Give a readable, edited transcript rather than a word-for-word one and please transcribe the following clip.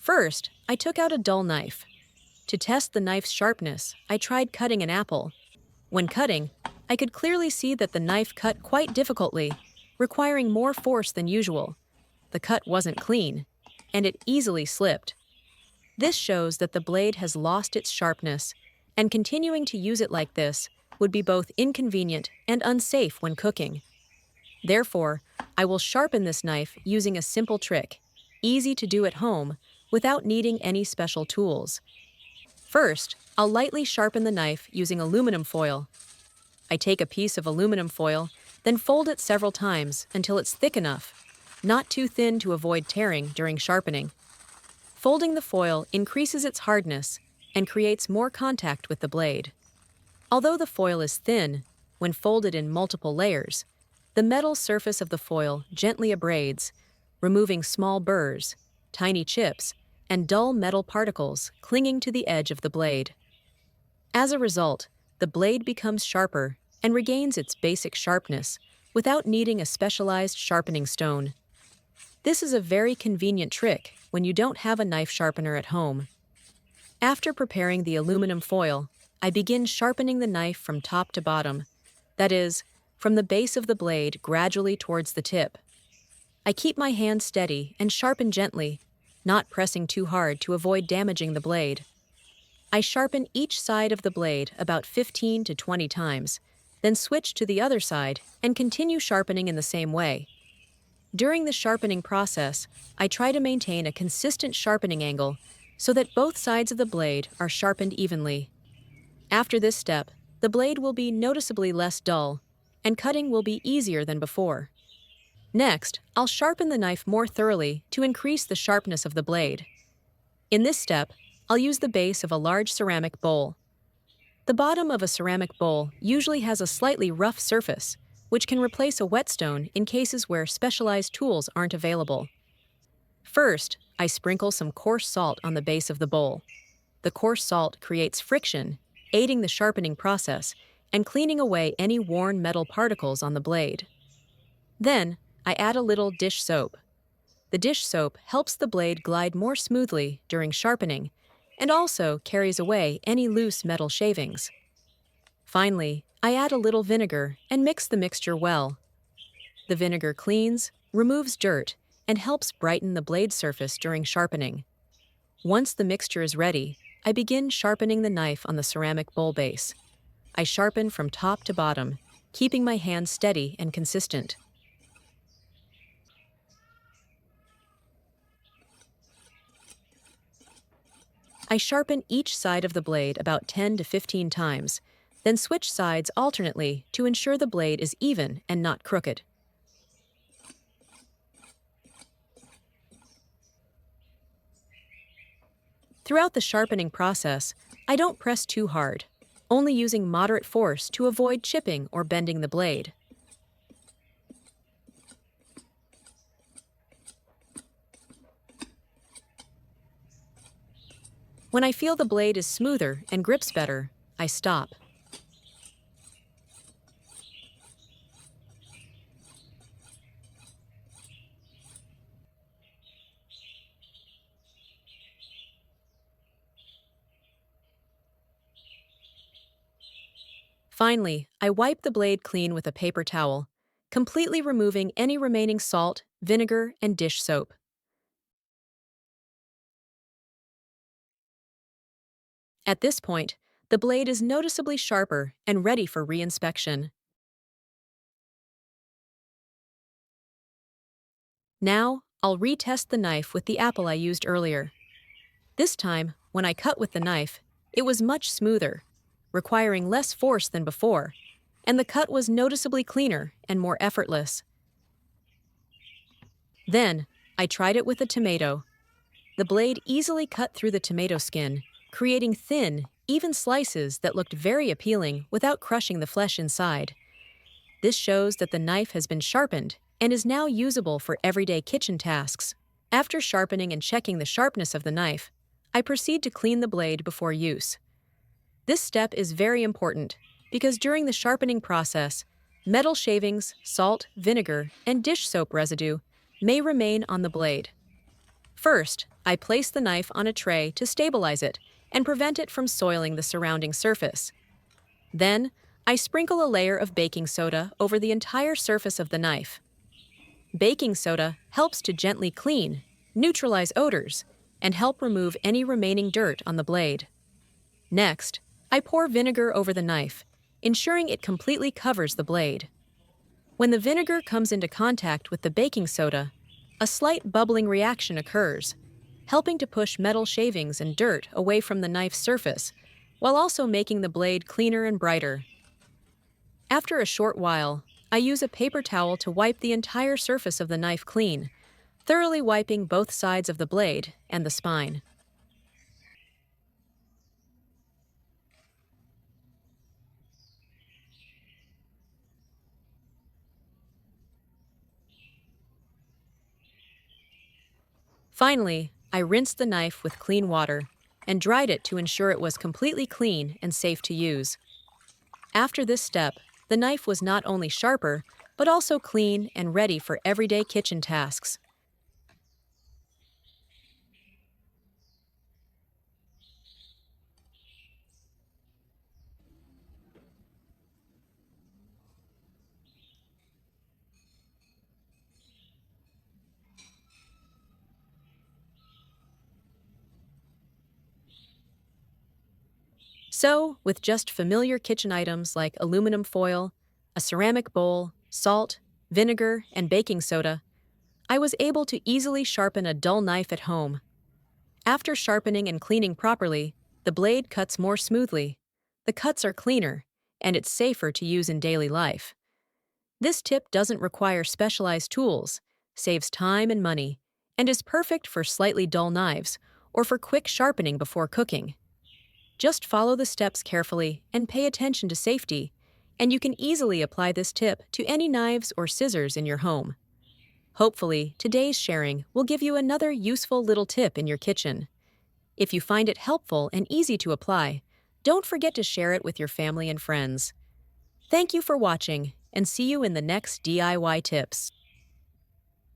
First, I took out a dull knife. To test the knife's sharpness, I tried cutting an apple. When cutting, I could clearly see that the knife cut quite difficultly, requiring more force than usual. The cut wasn't clean, and it easily slipped. This shows that the blade has lost its sharpness, and continuing to use it like this would be both inconvenient and unsafe when cooking. Therefore, I will sharpen this knife using a simple trick, easy to do at home, without needing any special tools. First, I'll lightly sharpen the knife using aluminum foil. I take a piece of aluminum foil, then fold it several times until it's thick enough, not too thin to avoid tearing during sharpening. Folding the foil increases its hardness and creates more contact with the blade. Although the foil is thin, when folded in multiple layers, the metal surface of the foil gently abrades, removing small burrs, tiny chips, and dull metal particles clinging to the edge of the blade. As a result, the blade becomes sharper and regains its basic sharpness without needing a specialized sharpening stone. This is a very convenient trick when you don't have a knife sharpener at home. After preparing the aluminum foil, I begin sharpening the knife from top to bottom, that is, from the base of the blade gradually towards the tip. I keep my hand steady and sharpen gently, not pressing too hard to avoid damaging the blade. I sharpen each side of the blade about 15 to 20 times, then switch to the other side and continue sharpening in the same way. During the sharpening process, I try to maintain a consistent sharpening angle so that both sides of the blade are sharpened evenly. After this step, the blade will be noticeably less dull, and cutting will be easier than before. Next, I'll sharpen the knife more thoroughly to increase the sharpness of the blade. In this step, I'll use the base of a large ceramic bowl. The bottom of a ceramic bowl usually has a slightly rough surface, which can replace a whetstone in cases where specialized tools aren't available. First, I sprinkle some coarse salt on the base of the bowl. The coarse salt creates friction, aiding the sharpening process and cleaning away any worn metal particles on the blade. Then, I add a little dish soap. The dish soap helps the blade glide more smoothly during sharpening and also carries away any loose metal shavings. Finally, I add a little vinegar and mix the mixture well. The vinegar cleans, removes dirt, and helps brighten the blade surface during sharpening. Once the mixture is ready, I begin sharpening the knife on the ceramic bowl base. I sharpen from top to bottom, keeping my hand steady and consistent. I sharpen each side of the blade about 10 to 15 times, then switch sides alternately to ensure the blade is even and not crooked. Throughout the sharpening process, I don't press too hard, only using moderate force to avoid chipping or bending the blade. When I feel the blade is smoother and grips better, I stop. Finally, I wipe the blade clean with a paper towel, completely removing any remaining salt, vinegar, and dish soap. At this point, the blade is noticeably sharper and ready for reinspection. Now, I'll retest the knife with the apple I used earlier. This time, when I cut with the knife, it was much smoother, requiring less force than before, and the cut was noticeably cleaner and more effortless. Then, I tried it with a tomato. The blade easily cut through the tomato skin, creating thin, even slices that looked very appealing without crushing the flesh inside. This shows that the knife has been sharpened and is now usable for everyday kitchen tasks. After sharpening and checking the sharpness of the knife, I proceed to clean the blade before use. This step is very important because during the sharpening process, metal shavings, salt, vinegar, and dish soap residue may remain on the blade. First, I place the knife on a tray to stabilize it and prevent it from soiling the surrounding surface. Then, I sprinkle a layer of baking soda over the entire surface of the knife. Baking soda helps to gently clean, neutralize odors, and help remove any remaining dirt on the blade. Next, I pour vinegar over the knife, ensuring it completely covers the blade. When the vinegar comes into contact with the baking soda, a slight bubbling reaction occurs, helping to push metal shavings and dirt away from the knife's surface, while also making the blade cleaner and brighter. After a short while, I use a paper towel to wipe the entire surface of the knife clean, thoroughly wiping both sides of the blade and the spine. Finally, I rinsed the knife with clean water and dried it to ensure it was completely clean and safe to use. After this step, the knife was not only sharper, but also clean and ready for everyday kitchen tasks. So, with just familiar kitchen items like aluminum foil, a ceramic bowl, salt, vinegar, and baking soda, I was able to easily sharpen a dull knife at home. After sharpening and cleaning properly, the blade cuts more smoothly, the cuts are cleaner, and it's safer to use in daily life. This tip doesn't require specialized tools, saves time and money, and is perfect for slightly dull knives or for quick sharpening before cooking. Just follow the steps carefully and pay attention to safety, and you can easily apply this tip to any knives or scissors in your home. Hopefully, today's sharing will give you another useful little tip in your kitchen. If you find it helpful and easy to apply, don't forget to share it with your family and friends. Thank you for watching, and see you in the next DIY tips.